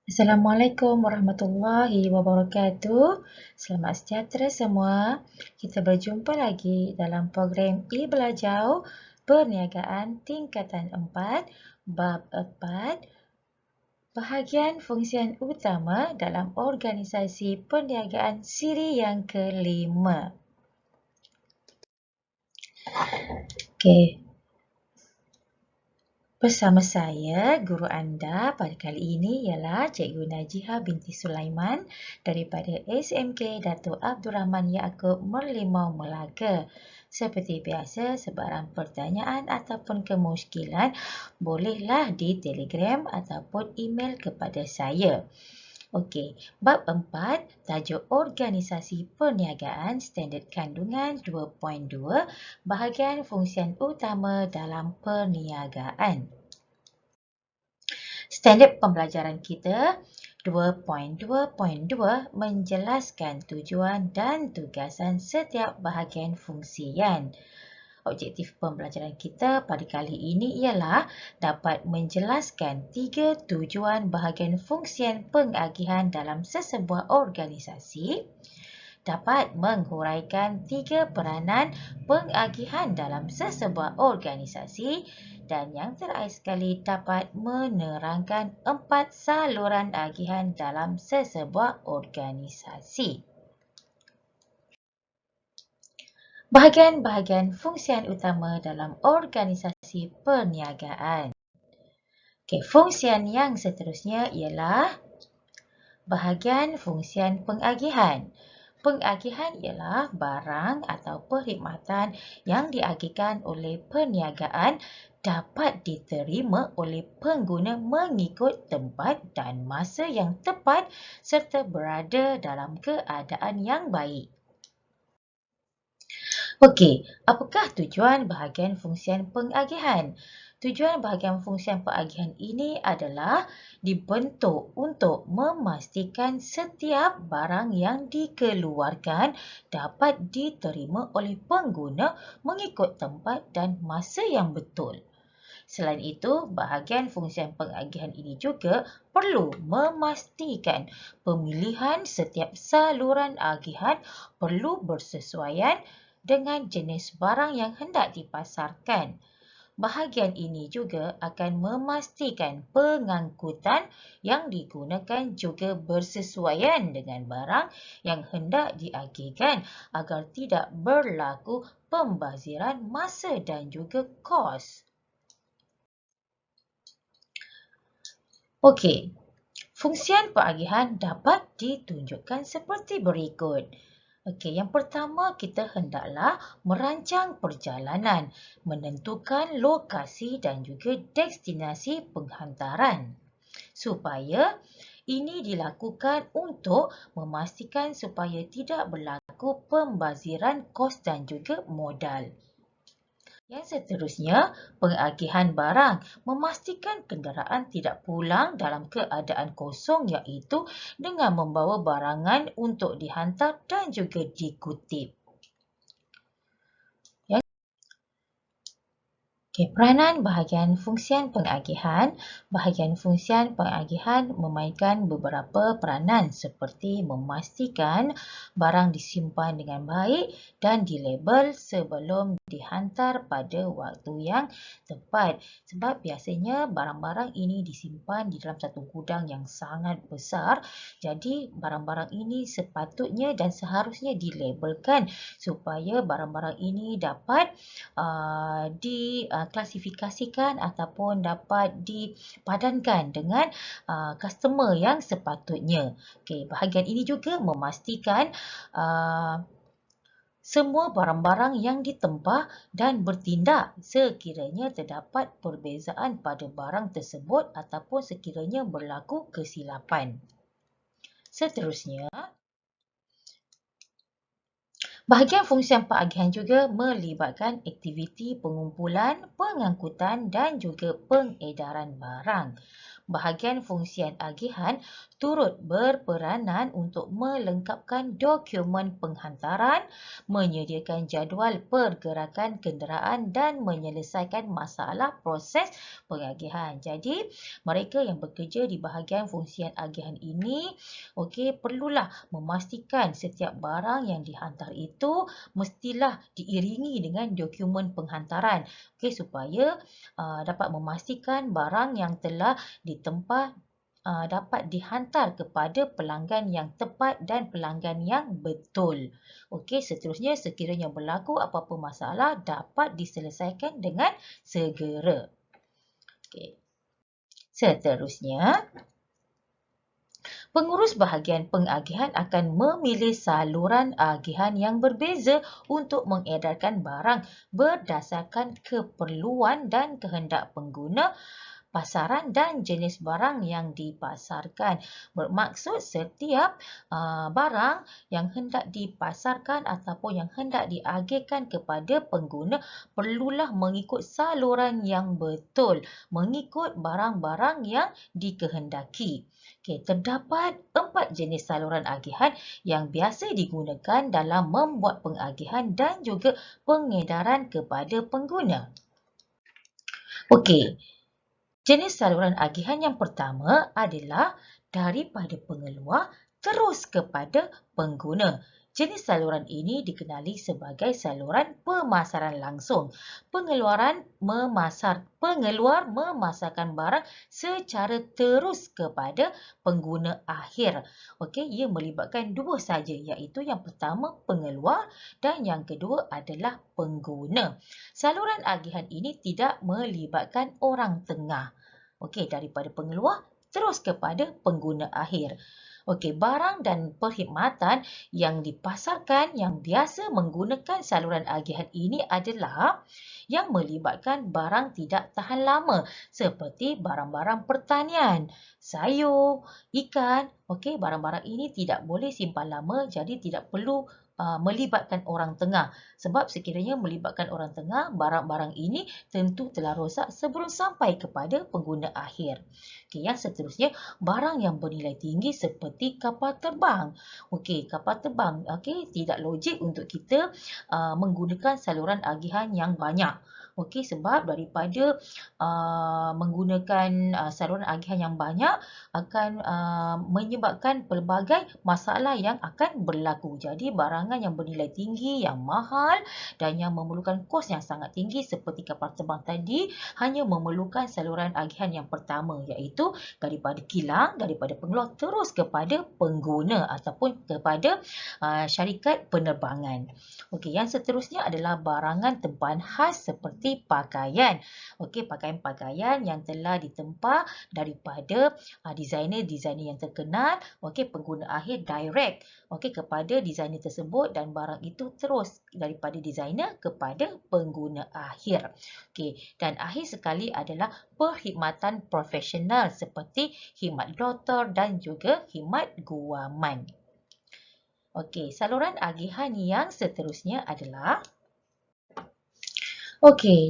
Assalamualaikum warahmatullahi wabarakatuh. Selamat sejahtera semua. Kita berjumpa lagi dalam program e-Belajar Perniagaan Tingkatan 4, Bab 4, Bahagian fungsian utama dalam organisasi perniagaan siri yang kelima. Okey. Bersama saya, guru anda pada kali ini ialah Cikgu Najiha binti Sulaiman daripada SMK Dato' Abdul Rahman Yaakob Merlimau Melaka. Seperti biasa, sebarang pertanyaan ataupun kemusykilan bolehlah di Telegram ataupun email kepada saya. Okey, bab 4, tajuk organisasi perniagaan standard kandungan 2.2, bahagian fungsian utama dalam perniagaan. Standard pembelajaran kita 2.2.2 menjelaskan tujuan dan tugasan setiap bahagian fungsian. Objektif pembelajaran kita pada kali ini ialah dapat menjelaskan 3 tujuan bahagian fungsian pengagihan dalam sesebuah organisasi, dapat menghuraikan 3 peranan pengagihan dalam sesebuah organisasi, dan yang terakhir sekali dapat menerangkan 4 saluran agihan dalam sesebuah organisasi. Bahagian-bahagian fungsian utama dalam organisasi perniagaan. Okey, fungsian yang seterusnya ialah bahagian fungsian pengagihan. Pengagihan ialah barang atau perkhidmatan yang diagihkan oleh perniagaan dapat diterima oleh pengguna mengikut tempat dan masa yang tepat serta berada dalam keadaan yang baik. Okey, apakah tujuan bahagian fungsian pengagihan? Tujuan bahagian fungsian pengagihan ini adalah dibentuk untuk memastikan setiap barang yang dikeluarkan dapat diterima oleh pengguna mengikut tempat dan masa yang betul. Selain itu, bahagian fungsian pengagihan ini juga perlu memastikan pemilihan setiap saluran agihan perlu bersesuaian dengan jenis barang yang hendak dipasarkan. Bahagian ini juga akan memastikan pengangkutan yang digunakan juga bersesuaian dengan barang yang hendak diagihkan agar tidak berlaku pembaziran masa dan juga kos. Okey, fungsian pengagihan dapat ditunjukkan seperti berikut. Okey, yang pertama kita hendaklah merancang perjalanan, menentukan lokasi dan juga destinasi penghantaran. Supaya ini dilakukan untuk memastikan supaya tidak berlaku pembaziran kos dan juga modal. Yang seterusnya, pengagihan barang memastikan kenderaan tidak pulang dalam keadaan kosong iaitu dengan membawa barangan untuk dihantar dan juga dikutip. Okey, peranan bahagian fungsian pengagihan. Bahagian fungsian pengagihan memainkan beberapa peranan seperti memastikan barang disimpan dengan baik dan dilabel sebelum dihantar pada waktu yang tepat. Sebab biasanya barang-barang ini disimpan di dalam satu gudang yang sangat besar. Jadi barang-barang ini sepatutnya dan seharusnya dilabelkan supaya barang-barang ini dapat diklasifikasikan ataupun dapat dipadankan dengan customer yang sepatutnya. Okey, bahagian ini juga memastikan semua barang-barang yang ditempah dan bertindak sekiranya terdapat perbezaan pada barang tersebut ataupun sekiranya berlaku kesilapan. Seterusnya, bahagian fungsian pengagihan juga melibatkan aktiviti pengumpulan, pengangkutan dan juga pengedaran barang. bahagian fungsian agihan turut berperanan untuk melengkapkan dokumen penghantaran, menyediakan jadual pergerakan kenderaan dan menyelesaikan masalah proses pengagihan. Jadi, mereka yang bekerja di bahagian fungsian agihan ini, perlulah memastikan setiap barang yang dihantar itu mestilah diiringi dengan dokumen penghantaran, supaya dapat memastikan barang yang telah ditempah dapat dihantar kepada pelanggan yang tepat dan pelanggan yang betul. Seterusnya sekiranya berlaku apa-apa masalah dapat diselesaikan dengan segera. Seterusnya, pengurus bahagian pengagihan akan memilih saluran agihan yang berbeza untuk mengedarkan barang berdasarkan keperluan dan kehendak pengguna, pasaran dan jenis barang yang dipasarkan. Bermaksud setiap barang yang hendak dipasarkan ataupun yang hendak diagihkan kepada pengguna perlulah mengikut saluran yang betul, mengikut barang-barang yang dikehendaki. Terdapat 4 jenis saluran agihan yang biasa digunakan dalam membuat pengagihan dan juga pengedaran kepada pengguna. Jenis saluran agihan yang pertama adalah daripada pengeluar terus kepada pengguna. Jenis saluran ini dikenali sebagai saluran pemasaran langsung. Pengeluar memasarkan barang secara terus kepada pengguna akhir. Ia melibatkan dua sahaja, iaitu yang pertama pengeluar dan yang kedua adalah pengguna. Saluran agihan ini tidak melibatkan orang tengah. Daripada pengeluar terus kepada pengguna akhir. Barang dan perkhidmatan yang dipasarkan yang biasa menggunakan saluran agihan ini adalah yang melibatkan barang tidak tahan lama seperti barang-barang pertanian, sayur, ikan. Barang-barang ini tidak boleh simpan lama, jadi tidak perlu melibatkan orang tengah. Sebab sekiranya melibatkan orang tengah, barang-barang ini tentu telah rosak sebelum sampai kepada pengguna akhir. Yang seterusnya, barang yang bernilai tinggi seperti kapal terbang. Kapal terbang, tidak logik untuk kita menggunakan saluran agihan yang banyak. Sebab daripada menggunakan saluran agihan yang banyak akan menyebabkan pelbagai masalah yang akan berlaku. Jadi barangan yang bernilai tinggi, yang mahal dan yang memerlukan kos yang sangat tinggi seperti kapal terbang tadi hanya memerlukan saluran agihan yang pertama, iaitu daripada kilang, daripada pengeluar terus kepada pengguna ataupun kepada syarikat penerbangan. Yang seterusnya adalah barangan tempahan khas seperti pakaian. Pakaian-pakaian yang telah ditempah daripada designer-designer yang terkenal, pengguna akhir direct kepada designer tersebut dan barang itu terus daripada designer kepada pengguna akhir. Dan akhir sekali adalah perkhidmatan profesional seperti khidmat doktor dan juga khidmat guaman. Saluran agihan yang seterusnya adalah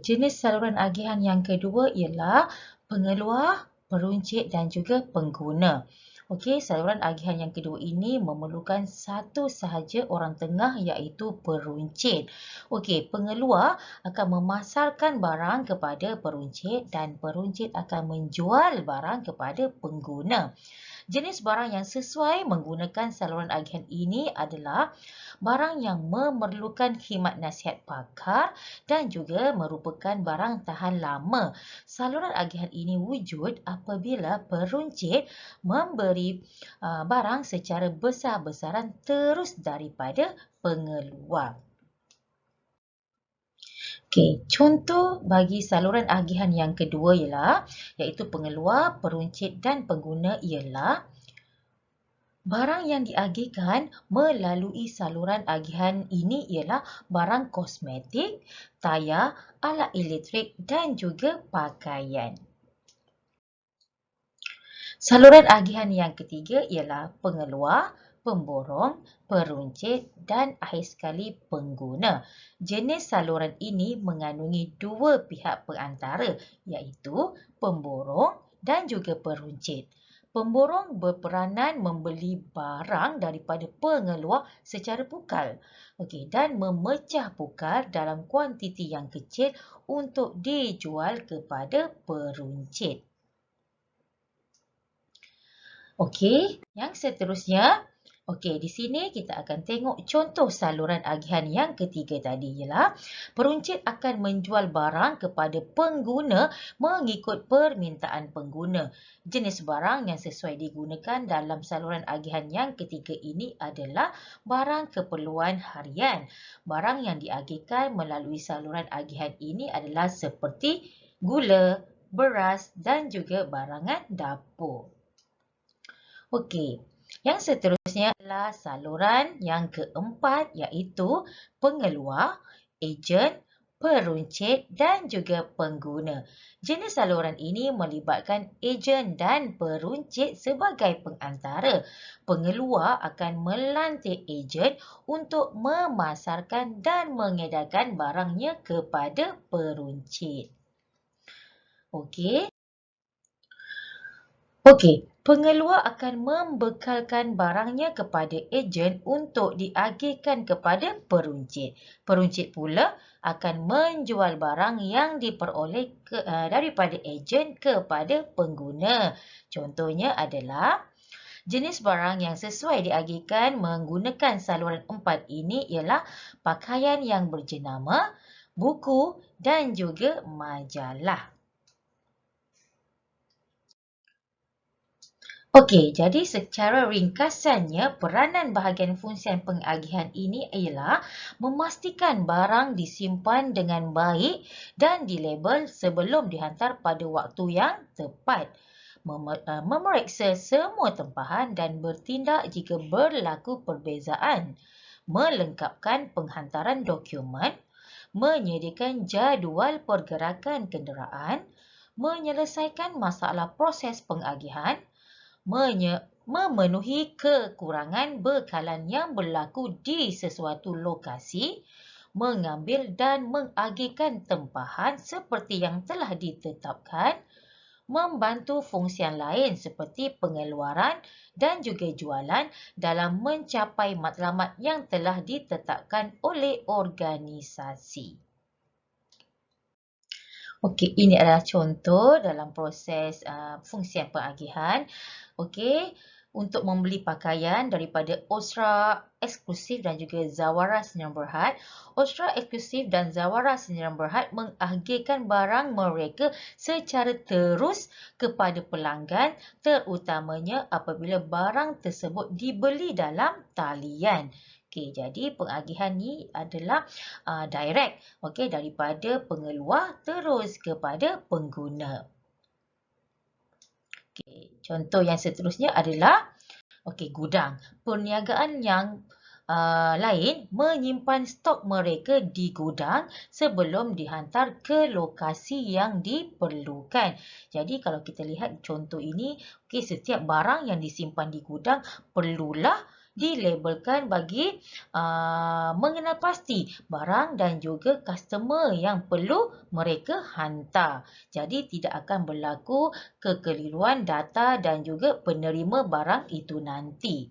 jenis saluran agihan yang kedua ialah pengeluar, peruncit dan juga pengguna. Saluran agihan yang kedua ini memerlukan satu sahaja orang tengah, iaitu peruncit. Pengeluar akan memasarkan barang kepada peruncit dan peruncit akan menjual barang kepada pengguna. Jenis barang yang sesuai menggunakan saluran agihan ini adalah barang yang memerlukan khidmat nasihat pakar dan juga merupakan barang tahan lama. Saluran agihan ini wujud apabila peruncit memberi barang secara besar-besaran terus daripada pengeluar. Contoh bagi saluran agihan yang kedua iaitu pengeluar, peruncit dan pengguna ialah barang yang diagihkan melalui saluran agihan ini ialah barang kosmetik, tayar, alat elektrik dan juga pakaian. Saluran agihan yang ketiga ialah pengeluar, pemborong, peruncit dan akhir sekali pengguna. Jenis saluran ini mengandungi dua pihak perantara, iaitu pemborong dan juga peruncit. Pemborong berperanan membeli barang daripada pengeluar secara pukal. Okey, dan memecah pukal dalam kuantiti yang kecil untuk dijual kepada peruncit. Okey, yang seterusnya, okey, di sini kita akan tengok contoh saluran agihan yang ketiga tadi ialah peruncit akan menjual barang kepada pengguna mengikut permintaan pengguna. Jenis barang yang sesuai digunakan dalam saluran agihan yang ketiga ini adalah barang keperluan harian. Barang yang diagihkan melalui saluran agihan ini adalah seperti gula, beras dan juga barangan dapur. Okey, yang seterusnya adalah saluran yang keempat iaitu pengeluar, ejen, peruncit dan juga pengguna. Jenis saluran ini melibatkan ejen dan peruncit sebagai pengantara. Pengeluar akan melantik ejen untuk memasarkan dan mengedarkan barangnya kepada peruncit. Okey. Okey, pengeluar akan membekalkan barangnya kepada ejen untuk diagihkan kepada peruncit. Peruncit pula akan menjual barang yang diperoleh daripada ejen kepada pengguna. Contohnya adalah jenis barang yang sesuai diagihkan menggunakan saluran 4 ini ialah pakaian yang berjenama, buku dan juga majalah. Okey, jadi secara ringkasannya, peranan bahagian fungsian pengagihan ini ialah memastikan barang disimpan dengan baik dan dilabel sebelum dihantar pada waktu yang tepat. Memeriksa semua tempahan dan bertindak jika berlaku perbezaan. Melengkapkan penghantaran dokumen, menyediakan jadual pergerakan kenderaan, menyelesaikan masalah proses pengagihan, memenuhi kekurangan bekalan yang berlaku di sesuatu lokasi, mengambil dan mengagihkan tempahan seperti yang telah ditetapkan, membantu fungsian lain seperti pengeluaran dan juga jualan dalam mencapai matlamat yang telah ditetapkan oleh organisasi. Okey, ini adalah contoh dalam proses fungsian pengagihan. Okey, untuk membeli pakaian daripada Ostra Eksklusif dan juga Zawara Sdn Bhd. Ostra Eksklusif dan Zawara Sdn Bhd mengagihkan barang mereka secara terus kepada pelanggan, terutamanya apabila barang tersebut dibeli dalam talian. Okey, jadi pengagihan ni adalah direct, okey, daripada pengeluar terus kepada pengguna. Okey, contoh yang seterusnya adalah gudang. Perniagaan yang lain menyimpan stok mereka di gudang sebelum dihantar ke lokasi yang diperlukan. Jadi kalau kita lihat contoh ini, setiap barang yang disimpan di gudang perlulah dilabelkan bagi mengenal pasti barang dan juga customer yang perlu mereka hantar. Jadi tidak akan berlaku kekeliruan data dan juga penerima barang itu nanti.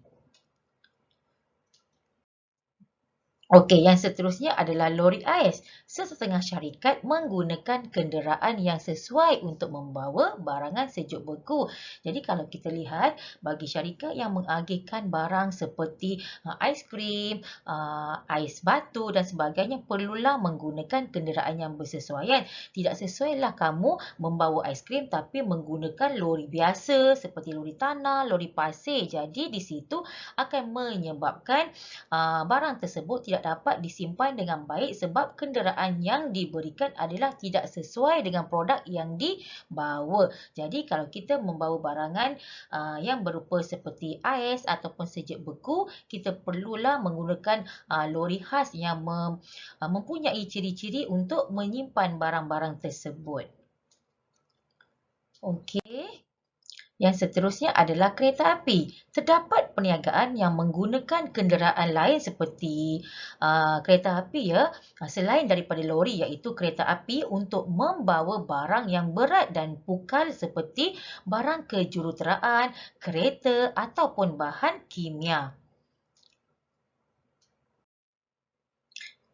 Okey, yang seterusnya adalah lori ais. Sesetengah syarikat menggunakan kenderaan yang sesuai untuk membawa barangan sejuk beku. Jadi kalau kita lihat, bagi syarikat yang mengagihkan barang seperti aiskrim, ais batu dan sebagainya, perlulah menggunakan kenderaan yang bersesuaian. Tidak sesuailah kamu membawa aiskrim tapi menggunakan lori biasa seperti lori tanah, lori pasir. Jadi di situ akan menyebabkan barang tersebut tidak dapat disimpan dengan baik sebab kenderaan yang diberikan adalah tidak sesuai dengan produk yang dibawa. Jadi kalau kita membawa barangan yang berupa seperti ais ataupun sejuk beku, kita perlulah menggunakan lori khas yang mempunyai ciri-ciri untuk menyimpan barang-barang tersebut. Okey. Yang seterusnya adalah kereta api. Terdapat perniagaan yang menggunakan kenderaan lain seperti kereta api ya, selain daripada lori iaitu kereta api untuk membawa barang yang berat dan pukal seperti barang kejuruteraan, kereta ataupun bahan kimia.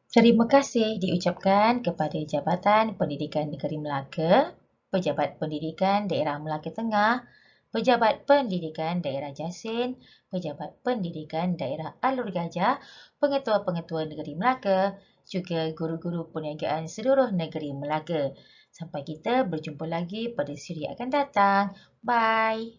Terima kasih diucapkan kepada Jabatan Pendidikan Negeri Melaka, Pejabat Pendidikan Daerah Melaka Tengah, Pejabat Pendidikan Daerah Jasin, Pejabat Pendidikan Daerah Alor Gajah, Pengetua-Pengetua Negeri Melaka, juga guru-guru perniagaan seluruh negeri Melaka. Sampai kita berjumpa lagi pada siri akan datang. Bye!